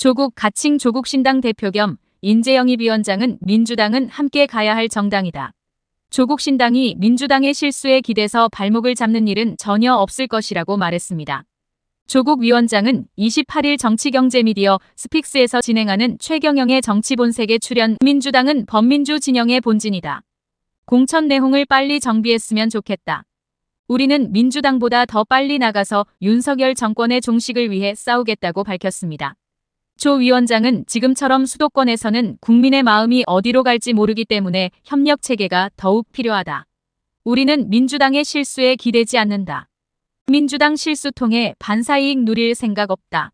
조국 가칭 조국신당 대표 겸 인재영입위원장은 민주당은 함께 가야 할 정당이다. 조국신당이 민주당의 실수에 기대서 발목을 잡는 일은 전혀 없을 것이라고 말했습니다. 조국 위원장은 28일 정치경제미디어 스픽스에서 진행하는 최경영의 정치본색에 출연 민주당은 범민주 진영의 본진이다. 공천 내홍을 빨리 정비했으면 좋겠다. 우리는 민주당보다 더 빨리 나가서 윤석열 정권의 종식을 위해 싸우겠다고 밝혔습니다. 조 위원장은 지금처럼 수도권에서는 국민의 마음이 어디로 갈지 모르기 때문에 협력 체계가 더욱 필요하다. 우리는 민주당의 실수에 기대지 않는다. 민주당 실수 통해 반사이익 누릴 생각 없다.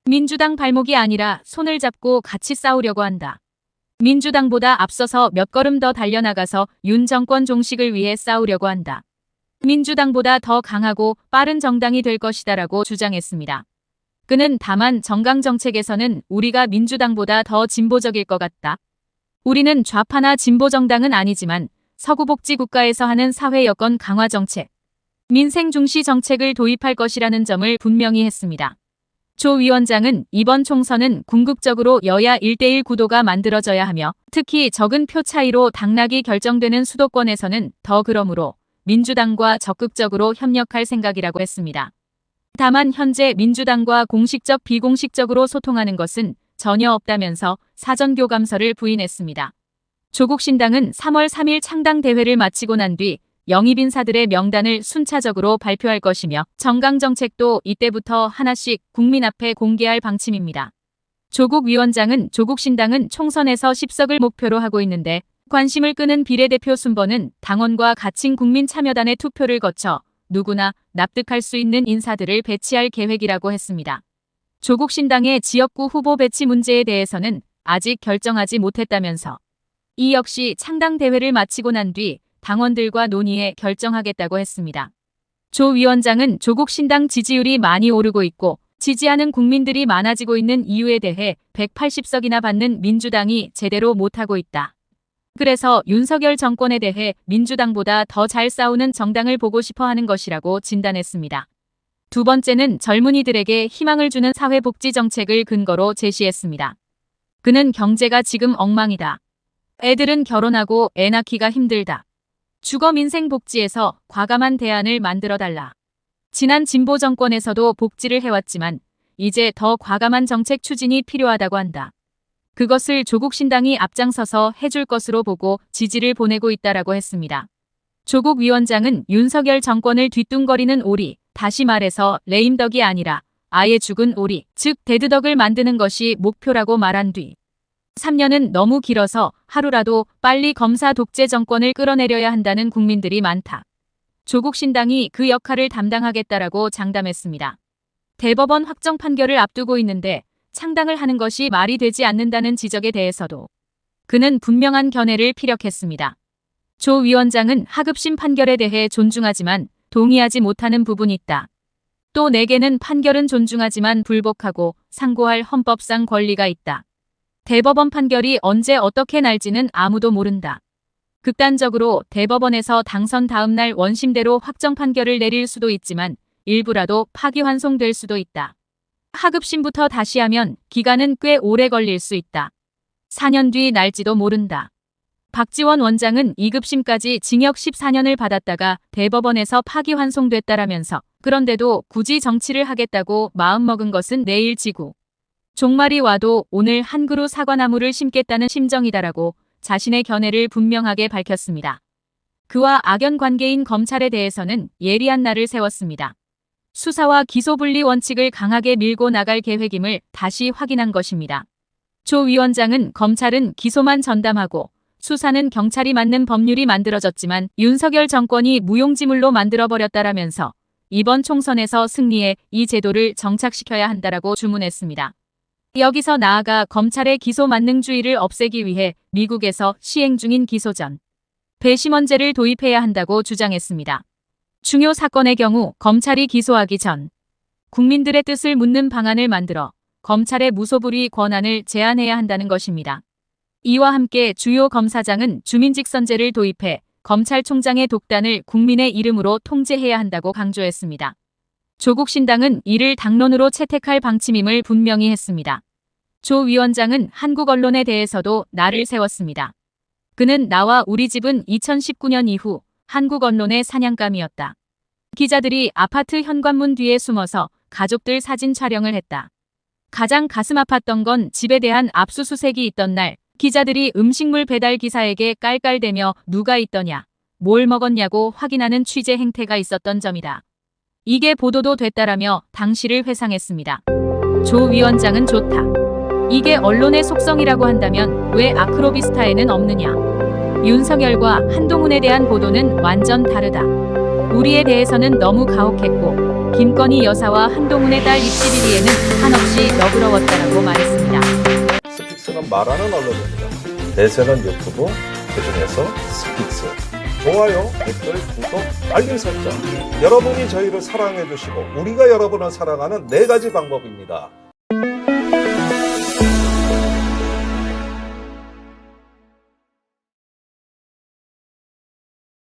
민주당 발목이 아니라 손을 잡고 같이 싸우려고 한다. 민주당보다 앞서서 몇 걸음 더 달려나가서 윤 정권 종식을 위해 싸우려고 한다. 민주당보다 더 강하고 빠른 정당이 될 것이다라고 주장했습니다. 그는 다만 정강 정책에서는 우리가 민주당보다 더 진보적일 것 같다. 우리는 좌파나 진보 정당은 아니지만 서구복지 국가에서 하는 사회 여건 강화 정책, 민생 중시 정책을 도입할 것이라는 점을 분명히 했습니다. 조 위원장은 이번 총선은 궁극적으로 여야 1대1 구도가 만들어져야 하며 특히 적은 표 차이로 당락이 결정되는 수도권에서는 더 그러므로 민주당과 적극적으로 협력할 생각이라고 했습니다. 다만 현재 민주당과 공식적 비공식적으로 소통하는 것은 전혀 없다면서 사전교감서를 부인했습니다. 조국신당은 3월 3일 창당대회를 마치고 난 뒤 영입 인사들의 명단을 순차적으로 발표할 것이며 정강정책도 이때부터 하나씩 국민 앞에 공개할 방침입니다. 조국 위원장은 조국신당은 총선에서 10석을 목표로 하고 있는데 관심을 끄는 비례대표 순번은 당원과 가칭 국민참여단의 투표를 거쳐 누구나 납득할 수 있는 인사들을 배치할 계획이라고 했습니다. 조국신당의 지역구 후보 배치 문제에 대해서는 아직 결정하지 못했다면서 이 역시 창당대회를 마치고 난 뒤 당원들과 논의해 결정하겠다고 했습니다. 조 위원장은 조국신당 지지율이 많이 오르고 있고 지지하는 국민들이 많아지고 있는 이유에 대해 180석이나 받는 민주당이 제대로 못하고 있다. 그래서 윤석열 정권에 대해 민주당보다 더 잘 싸우는 정당을 보고 싶어 하는 것이라고 진단했습니다. 두 번째는 젊은이들에게 희망을 주는 사회복지 정책을 근거로 제시했습니다. 그는 경제가 지금 엉망이다. 애들은 결혼하고 애 낳기가 힘들다. 주거 민생 복지에서 과감한 대안을 만들어달라. 지난 진보 정권에서도 복지를 해왔지만 이제 더 과감한 정책 추진이 필요하다고 한다. 그것을 조국신당이 앞장서서 해줄 것으로 보고 지지를 보내고 있다라고 했습니다. 조국 위원장은 윤석열 정권을 뒤뚱거리는 오리, 다시 말해서 레임덕이 아니라 아예 죽은 오리, 즉 데드덕을 만드는 것이 목표라고 말한 뒤 3년은 너무 길어서 하루라도 빨리 검사 독재 정권을 끌어내려야 한다는 국민들이 많다. 조국신당이 그 역할을 담당하겠다라고 장담했습니다. 대법원 확정 판결을 앞두고 있는데 창당을 하는 것이 말이 되지 않는다는 지적에 대해서도 그는 분명한 견해를 피력했습니다. 조 위원장은 하급심 판결에 대해 존중하지만 동의하지 못하는 부분이 있다. 또 내게는 판결은 존중하지만 불복하고 상고할 헌법상 권리가 있다. 대법원 판결이 언제 어떻게 날지는 아무도 모른다. 극단적으로 대법원에서 당선 다음 날 원심대로 확정 판결을 내릴 수도 있지만 일부라도 파기환송될 수도 있다. 하급심부터 다시 하면 기간은 꽤 오래 걸릴 수 있다. 4년 뒤 날지도 모른다. 박지원 원장은 2급심까지 징역 14년을 받았다가 대법원에서 파기환송됐다라면서 그런데도 굳이 정치를 하겠다고 마음먹은 것은 내일 지구 종말이 와도 오늘 한 그루 사과나무를 심겠다는 심정이다라고 자신의 견해를 분명하게 밝혔습니다. 그와 악연 관계인 검찰에 대해서는 예리한 날을 세웠습니다. 수사와 기소 분리 원칙을 강하게 밀고 나갈 계획임을 다시 확인한 것입니다. 조 위원장은 검찰은 기소만 전담하고 수사는 경찰이 맡는 법률이 만들어졌지만 윤석열 정권이 무용지물로 만들어버렸다라면서 이번 총선에서 승리해 이 제도를 정착시켜야 한다라고 주문했습니다. 여기서 나아가 검찰의 기소 만능주의를 없애기 위해 미국에서 시행 중인 기소전 배심원제를 도입해야 한다고 주장했습니다. 중요 사건의 경우 검찰이 기소하기 전 국민들의 뜻을 묻는 방안을 만들어 검찰의 무소불위 권한을 제한해야 한다는 것입니다. 이와 함께 주요 검사장은 주민직선제를 도입해 검찰총장의 독단을 국민의 이름으로 통제해야 한다고 강조했습니다. 조국신당은 이를 당론으로 채택할 방침임을 분명히 했습니다. 조 위원장은 한국 언론에 대해서도 날을 세웠습니다. 그는 나와 우리 집은 2019년 이후 한국 언론의 사냥감이었다. 기자들이 아파트 현관문 뒤에 숨어서 가족들 사진 촬영을 했다. 가장 가슴 아팠던 건 집에 대한 압수수색이 있던 날 기자들이 음식물 배달 기사에게 깔깔대며 누가 있더냐, 뭘 먹었냐고 확인하는 취재 행태가 있었던 점이다. 이게 보도도 됐다라며 당시를 회상했습니다. 조 위원장은 좋다. 이게 언론의 속성이라고 한다면 왜 아크로비스타에는 없느냐. 윤석열과 한동훈에 대한 보도는 완전 다르다. 우리에 대해서는 너무 가혹했고 김건희 여사와 한동훈의 딸 입시 비리에는 한없이 너그러웠다라고 말했습니다. 스픽스는 말하는 언론입니다. 대세는 유튜브, 그중에서 스픽스. 좋아요, 댓글, 구독, 알림 설정. 여러분이 저희를 사랑해 주시고 우리가 여러분을 사랑하는 4가지 방법입니다.